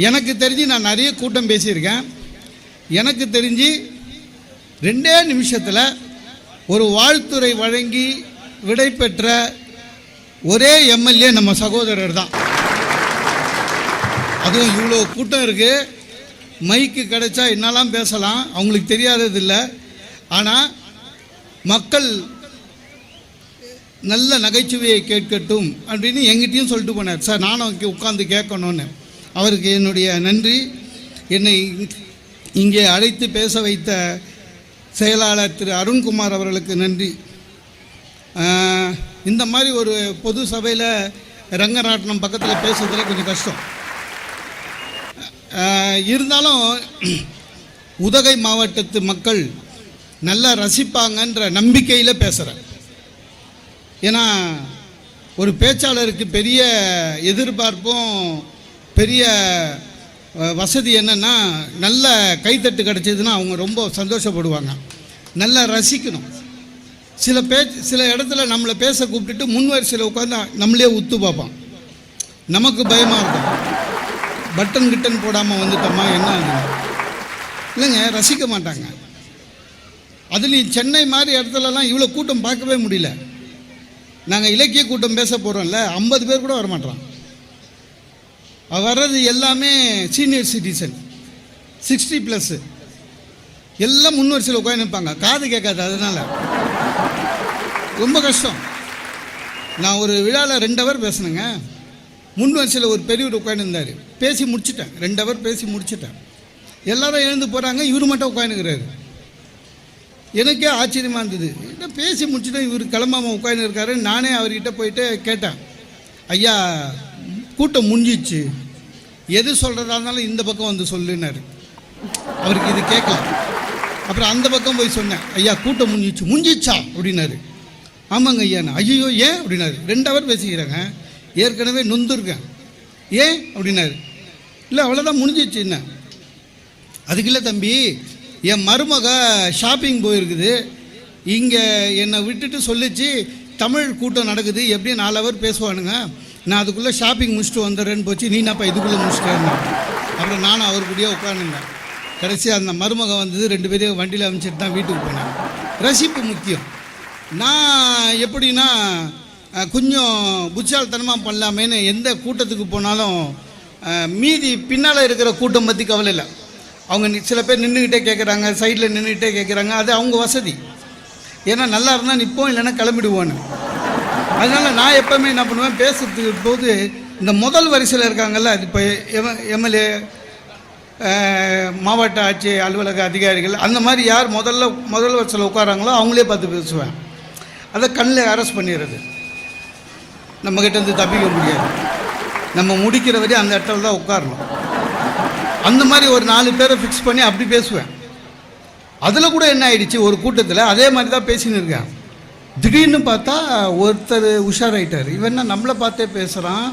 எனக்கு தெரிஞ்சு நான் நிறைய கூட்டம் பேசியிருக்கேன். எனக்கு தெரிஞ்சு 2 நிமிஷத்தில் ஒரு வாழ்த்துறை வழங்கி விடை பெற்ற ஒரே எம்எல்ஏ நம்ம சகோதரர் தான். அதுவும் இவ்வளோ கூட்டம் இருக்குது, மைக்கு கிடைச்சா என்னெல்லாம் பேசலாம், அவங்களுக்கு தெரியாதது இல்லை. ஆனால் மக்கள் நல்ல நகைச்சுவையை கேட்கட்டும் அப்படின்னு எங்கிட்டையும் சொல்லிட்டு போனார். சார் நானும் உட்காந்து கேட்கணும்னு. அவருக்கு என்னுடைய நன்றி. என்னை இங்கே அழைத்து பேச வைத்த செயலாளர் திரு அருண்குமார் அவர்களுக்கு நன்றி. இந்த மாதிரி ஒரு பொது சபையில் ரங்கராட்டினம் பக்கத்தில் பேசுறதுல கொஞ்சம் கஷ்டம் இருந்தாலும் உதகை மாவட்டத்து மக்கள் நல்லா ரசிப்பாங்கன்ற நம்பிக்கையில் பேசுகிறேன். ஏன்னா ஒரு பேச்சாளருக்கு பெரிய எதிர்பார்ப்பும் பெரிய வசதி என்னென்னா, நல்ல கைத்தட்டு கிடச்சிதுன்னா அவங்க ரொம்ப சந்தோஷப்படுவாங்க. நல்லா ரசிக்கணும். சில இடத்துல நம்மளை பேச கூப்பிட்டுட்டு முன் வரிசையில் உட்காந்து நம்மளே உத்து பார்ப்பான். நமக்கு பயமாக இருக்கும், பட்டன் கிட்டன் போடாமல் வந்துட்டோமா என்ன அது இல்லைங்க, ரசிக்க மாட்டாங்க. அதுலேயும் சென்னை மாதிரி இடத்துலலாம் இவ்வளோ கூட்டம் பார்க்கவே முடியல. நாங்கள் இலக்கிய கூட்டம் பேச போகிறோம்ல, 50 பேர் கூட வரமாட்டோம். வர்றது எல்லாமே சீனியர் சிட்டிசன், 60+ எல்லாம் முன் வரிசையில் உட்காந்து நிற்பாங்க. காது கேட்காது, அதனால் ரொம்ப கஷ்டம். நான் ஒரு விழாவில் 2 ஹவர் பேசினேங்க. முன் வரிசையில் ஒரு பெரியவர் உட்காந்துருந்தார். பேசி முடிச்சுட்டேன், 2 ஹவர் பேசி முடிச்சுட்டேன். எல்லாரும் எழுந்து போகிறாங்க, இவர் மட்டும் உட்காந்துக்கிறாரு. எனக்கே ஆச்சரியமாக இருந்தது. என்ன பேசி முடிச்சுட்டேன், இவர் கிளம்பாமல் உட்காந்து இருக்காரு. நானே அவர்கிட்ட போயிட்டு கேட்டேன், ஐயா கூட்டம் முடிஞ்சிச்சு, எது சொல்கிறதா இருந்தாலும் இந்த பக்கம் வந்து சொல்லுனாரு. அவருக்கு இது கேட்கலாம். அப்புறம் அந்த பக்கம் போய் சொன்னேன், ஐயா கூட்டம் முடிஞ்சிச்சா அப்படின்னாரு. ஆமாங்க ஐயா. ஐயோ ஏன் அப்படின்னாரு. 2 ஹவர் பேசிக்கிறேங்க, ஏற்கனவே நொந்துருக்கேன். ஏன் அப்படின்னாரு. இல்லை அவ்வளோதான் முடிஞ்சிச்சு. என்ன அதுக்கு இல்லை தம்பி, என் மருமக ஷாப்பிங் போயிருக்குது, இங்கே என்னை விட்டுட்டு சொல்லிச்சு தமிழ் கூட்டம் நடக்குது, எப்படியும் 4 ஹவர் பேசுவானுங்க, நான் அதுக்குள்ளே ஷாப்பிங் முடிச்சுட்டு வந்துடுறேன்னு போச்சு, நீ என்னப்பா இதுக்குள்ளே முடிச்சுட்டேன். அப்புறம் நானும் அவர் கூடயே உட்காந்துருந்தேன். கடைசி அந்த மருமக வந்தது, 2 பேரையும் வண்டியில் அமைச்சிட்டு தான் வீட்டுக்கு போனேன். ரசிப்பு முக்கியம். நான் எப்படின்னா கொஞ்சம் புச்சால்தனமாக பண்ணலாமேன்னு எந்த கூட்டத்துக்கு போனாலும் மீதி பின்னால் இருக்கிற கூட்டம் பற்றி கவலை இல்லை. அவங்க சில பேர் நின்றுக்கிட்டே கேட்குறாங்க, சைடில் நின்றுக்கிட்டே கேட்குறாங்க, அது அவங்க வசதி. ஏன்னா நல்லா இருந்தால் நிற்போம், இல்லைன்னா கிளம்பிடுவோன்னு. அதனால் நான் எப்போவுமே என்ன பண்ணுவேன், பேசுறதுக்கு போது இந்த முதல் வரிசையில் இருக்காங்கல்ல, அது இப்போ எம்எல்ஏ, மாவட்ட ஆட்சி அலுவலக அதிகாரிகள், அந்த மாதிரி யார் முதல் வரிசையில் உட்காராங்களோ அவங்களே பார்த்து பேசுவேன். அதை கண்ணில் அரெஸ்ட் பண்ணிடுறது. நம்மக்கிட்ட இருந்து தப்பிக்க முடியாது. நம்ம முடிக்கிற வரையும் அந்த இடத்துல தான் உட்காரணும். அந்த மாதிரி ஒரு 4 பேரை ஃபிக்ஸ் பண்ணி அப்படி பேசுவேன். அதில் கூட என்ன ஆயிடுச்சு, ஒரு கூட்டத்தில் அதே மாதிரி தான் பேசின்னு இருக்கேன். திடீர்னு பார்த்தா ஒருத்தர் உஷாராயிட்டார். இவன் நம்மளை பார்த்தே பேசுகிறான்,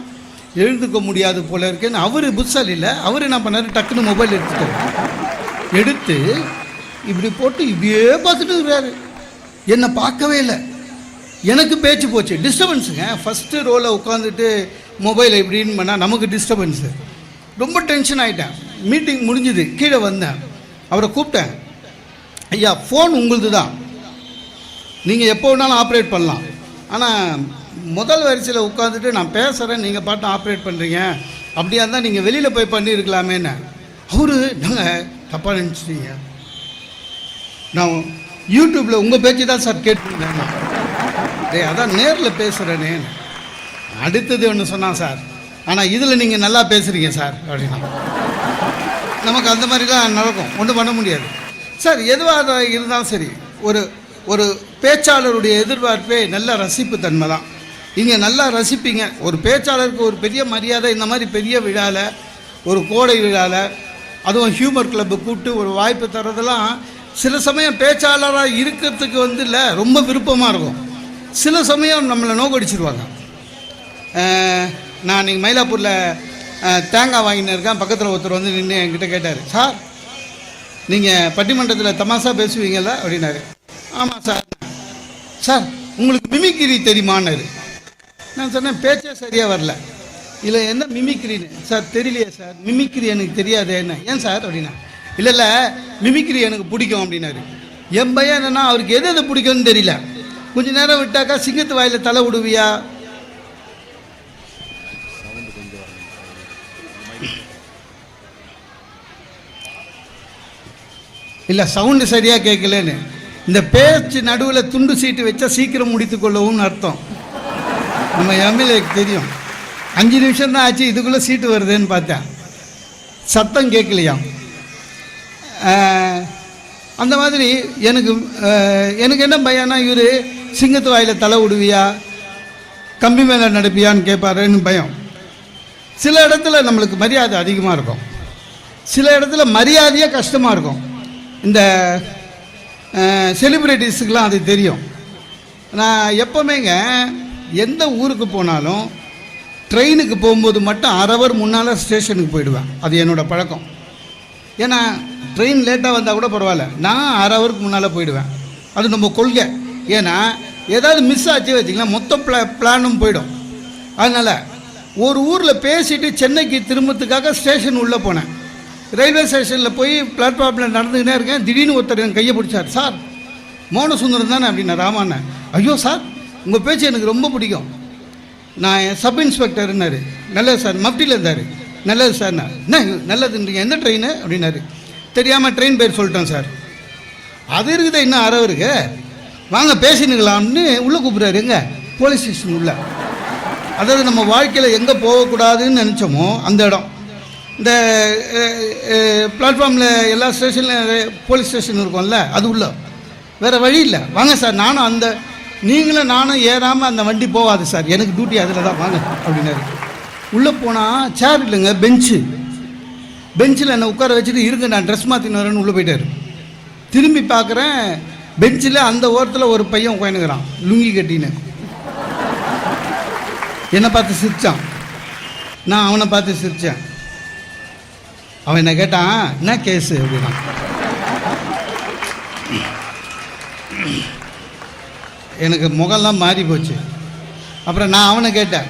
எழுந்துக்க முடியாது போல இருக்கேன்னு. அவர் புத்தால் இல்லை, அவர் என்ன பண்ணார், டக்குன்னு மொபைல் எடுத்து இப்படி போட்டு இப்படியே பார்த்துட்டு இருக்கிறாரு. என்னை பார்க்கவே இல்லை. எனக்கு பேச்சு போச்சு, டிஸ்டர்பன்ஸுங்க. ஃபஸ்ட்டு ரோவில் உட்காந்துட்டு மொபைலை இப்படின்னு பண்ணால் நமக்கு டிஸ்டர்பன்ஸு. ரொம்ப டென்ஷன் ஆகிட்டேன். மீட்டிங் முடிஞ்சுது, கீழே வந்தேன், அவரை கூப்பிட்டேன். ஐயா ஃபோன் உங்களுது தான், நீங்கள் எப்போ வேணாலும் ஆப்ரேட் பண்ணலாம், ஆனால் முதல் வரிசையில் உட்காந்துட்டு நான் பேசுகிறேன், நீங்கள் பாட்டு ஆப்ரேட் பண்ணுறீங்க, அப்படியா இருந்தால் நீங்கள் வெளியில் போய் பண்ணியிருக்கலாமேன்னு. அவரு நாங்கள் தப்பாக நினச்சிட்டீங்க, நான் யூடியூப்பில் உங்கள் பேச்சு தான் சார் கேட்டுருந்தேன். அதான் நேரில் பேசுகிறேனே. அடுத்தது ஒன்று சொன்னான் சார், ஆனால் இதில் நீங்கள் நல்லா பேசுகிறீங்க சார் அப்படின்னா. நமக்கு அந்த மாதிரிலாம் நடக்கும், ஒன்றும் பண்ண முடியாது சார். எதுவாக இருந்தாலும் சரி, ஒரு பேச்சாளருடைய எதிர்பார்ப்பே நல்ல ரசிப்பு தன்மை தான். இங்கே நல்லா ரசிப்பீங்க. ஒரு பேச்சாளருக்கு ஒரு பெரிய மரியாதை இந்த மாதிரி பெரிய விழாவில், ஒரு கோடை விழாவில், அதுவும் ஹியூமர் கிளப்பு கூப்பிட்டு ஒரு வாய்ப்பு தர்றதெல்லாம் சில சமயம் பேச்சாளராக இருக்கிறதுக்கு இல்லை ரொம்ப விருப்பமாக இருக்கும். சில சமயம் நம்மளை நோக்கடிச்சிருவாங்க. நான் இன்றைக்கி மயிலாப்பூரில் தேங்காய் வாங்கின்னு இருக்கேன். பக்கத்தில் ஒருத்தர் வந்து நின்று என்கிட்ட கேட்டார், சார் நீங்கள் பட்டிமன்றத்தில் தமாஷா பேசுவீங்கள்ல அப்படின்னாரு. ஆமாம் சார். சார் உங்களுக்கு மிமிக்ரி தெரியுமான்னாரு. நான் சொன்னேன் பேச்சே சரியாக வரல. இல்லை என்ன மிமிக்ரின்னு சார் தெரியலையே சார், மிமிக்ரி எனக்கு தெரியாது என்ன ஏன் சார் அப்படின்னா, இல்லை இல்லை மிமிக்ரி எனக்கு பிடிக்கும் அப்படின்னாரு. என் பையன் என்னன்னா அவருக்கு எது எது பிடிக்கும்னு தெரியல. கொஞ்ச நேரம் விட்டாக்கா சிங்கத்து வாயில் தலை விடுவியா, இல்லை சவுண்டு சரியாக கேட்கலன்னு, இந்த பேச்சு நடுவில் துண்டு சீட்டு வச்சா சீக்கிரம் முடித்து கொள்ளவும் அர்த்தம். நம்ம எம்எல்ஏக்கு தெரியும். 5 நிமிஷம் தான் ஆச்சு, இதுக்குள்ளே சீட்டு வருதுன்னு பார்த்தேன், சத்தம் கேட்கலையாம். அந்த மாதிரி எனக்கு என்ன பையனா, இவர் சிங்கத்து வாயில் தலை விடுவியா, கம்பி மேலே நடப்பியான்னு கேட்பாருன்னு பயம். சில இடத்துல நம்மளுக்கு மரியாதை அதிகமாக இருக்கும், சில இடத்துல மரியாதையே கஷ்டமாக இருக்கும். இந்த செலிப்ரிட்டிஸுக்கெலாம் அது தெரியும். நான் எப்போவுமேங்க எந்த ஊருக்கு போனாலும் ட்ரெயினுக்கு போகும்போது மட்டும் 1/2 hour முன்னால் ஸ்டேஷனுக்கு போயிடுவேன். அது என்னோடய பழக்கம். ஏன்னா ட்ரெயின் லேட்டாக வந்தால் கூட பரவாயில்ல, நான் 1/2 hourக்கு முன்னால் போயிடுவேன். அது நம்ம கொள்கை. ஏன்னா ஏதாவது மிஸ் ஆச்சு வச்சிங்களேன், மொத்த பிளானும் போயிடும். அதனால் ஒரு ஊரில் பேசிட்டு சென்னைக்கு திரும்பத்துக்காக ஸ்டேஷன் உள்ளே போனேன். ரயில்வே ஸ்டேஷனில் போய் பிளாட்ஃபார்மில் நடந்துக்கிட்டே இருக்கேன். திடீர்னு ஒருத்தர் என் கையை பிடிச்சார். சார் மோனசுந்தரம் தானே அப்படின்னா. ராமாண்ண. ஐயோ சார் உங்கள் பேச்சு எனக்கு ரொம்ப பிடிக்கும். நான் சப் இன்ஸ்பெக்டர்னாரு. நல்லது சார். மப்டியில் இருந்தார். நல்லது சார். என்ன நல்லதுன்றீங்க, எந்த ட்ரெயின் அப்படின்னாரு. தெரியாமல் ட்ரெயின் பேர் சொல்லிட்டேன் சார். அது இருக்குது இன்னும் 1/2 hourக்கு, வாங்க பேசினுங்களாம்னு உள்ளே கூப்பிட்றாரு. எங்கே? போலீஸ் ஸ்டேஷன் உள்ள. அதாவது நம்ம வாழ்க்கையில் எங்கே போகக்கூடாதுன்னு நினச்சோமோ அந்த இடம். இந்த பிளாட்ஃபார்மில் எல்லா ஸ்டேஷன்லையும் போலீஸ் ஸ்டேஷன் இருக்கும்ல, அது உள்ள. வேறு வழி இல்லை, வாங்க சார். நானும் அந்த நீங்களும் நானும் ஏறாமல் அந்த வண்டி போகாது சார், எனக்கு டியூட்டி அதில் தான், வாங்க அப்படின்னாரு. உள்ளே போனால் சேர் இல்லைங்க, பெஞ்சில் என்னை உட்கார வச்சுட்டு இருங்க நான் ட்ரெஸ் மாற்றின்னு வரேன்னு உள்ளே போயிட்டார். திரும்பி பார்க்குறேன், பெஞ்சில் அந்த ஓரத்தில் ஒரு பையன் உட்காந்துக்கிறான் லுங்கி கட்டின்னு. என்னை பார்த்து சிரித்தான், நான் அவனை பார்த்து சிரித்தேன். அவன் என்ன கேட்டான், என்ன கேஸு அப்படின்னா. எனக்கு முகம்லாம் மாறி போச்சு. அப்புறம் நான் அவனை கேட்டேன்,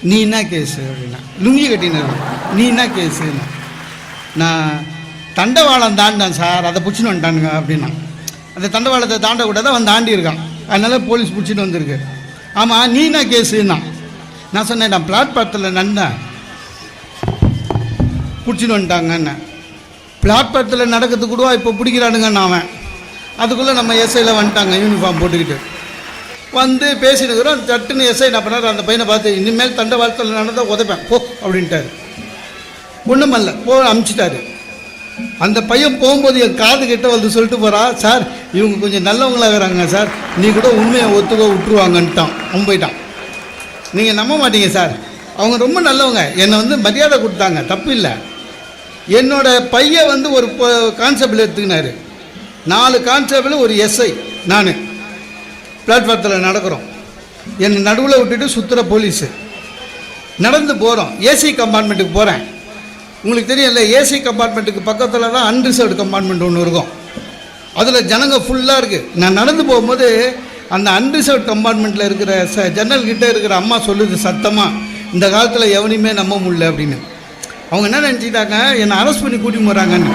நீ என்ன கேஸு அப்படின்னா. லுங்கி கட்டினார். நீ என்ன கேஸுன்னா. நான் தண்டவாளம் தாண்டான் சார், அதை பிடிச்சின்னு வந்துட்டானுங்க அப்படின்னா. அந்த தண்டவாளத்தை தாண்டக்கூடாது, அவன் தாண்டி இருக்கான், அதனால போலீஸ் பிடிச்சிட்டு வந்திருக்கு. ஆமாம் நீ என்ன கேஸுன்னா. நான் சொன்னேன், நான் பிளாட்பாரத்தில் நன்னேன், பிடிச்சின்னு வந்துட்டாங்கன்னு. பிளாட்பாரத்தில் நடக்கிறது கூட இப்போ பிடிக்கிறானுங்கன்னு அவன். அதுக்குள்ளே நம்ம எஸ்ஐயில் வந்துட்டாங்க யூனிஃபார்ம் போட்டுக்கிட்டு. வந்து பேசினுக்கிறோம். சட்டுன்னு எஸ்ஐ என்ன பண்ணார், அந்த பையனை பார்த்து, இனிமேல் தண்டவாளத்தில் நடந்தால் உதைப்பேன் போ அப்படின்ட்டார். ஒன்றும் அல்ல போ அமுச்சிட்டாரு. அந்த பையன் போகும்போது என் காது கிட்ட வந்து சொல்லிட்டு போகிறா, சார் இவங்க கொஞ்சம் நல்லவங்களாகிறாங்க சார், நீ கூட உண்மையை ஒத்துக்க விட்டுருவாங்கன்ட்டான். அவன் போயிட்டான். நீங்கள் நம்ப மாட்டீங்க சார், அவங்க ரொம்ப நல்லவங்க, என்னை வந்து மரியாதை கொடுத்தாங்க, தப்பு இல்லை. என்னோட பையன் வந்து ஒரு கான்ஸ்டபிள் எடுத்துக்கினாரு, 4 கான்ஸ்டபிள் ஒரு எஸ்ஐ. நான் பிளாட்ஃபாரத்தில் நடக்கிறோம், என்னை நடுவில் விட்டுட்டு சுற்றுற போலீஸு. நடந்து போகிறோம், ஏசி கம்பார்ட்மெண்ட்டுக்கு போகிறேன். உங்களுக்கு தெரியல, ஏசி கம்பார்ட்மெண்ட்டுக்கு பக்கத்தில் தான் அன்ரிசர்வ்டு கம்பார்ட்மெண்ட் ஒன்று இருக்கும், அதில் ஜனங்க ஃபுல்லாக இருக்குது. நான் நடந்து போகும்போது அந்த அன்ரிசர்வ்டு கம்பார்ட்மெண்ட்டில் இருக்கிற ஜன்னல் கிட்டே இருக்கிற அம்மா சொல்லுது சத்தமாக, இந்த காலத்தில் எவனையுமே நம்ப முடியல அப்படின்னு. அவங்க என்ன நினச்சிட்டாங்க, என்னை அரெஸ்ட் பண்ணி கூட்டின்னு போகிறாங்கன்னு.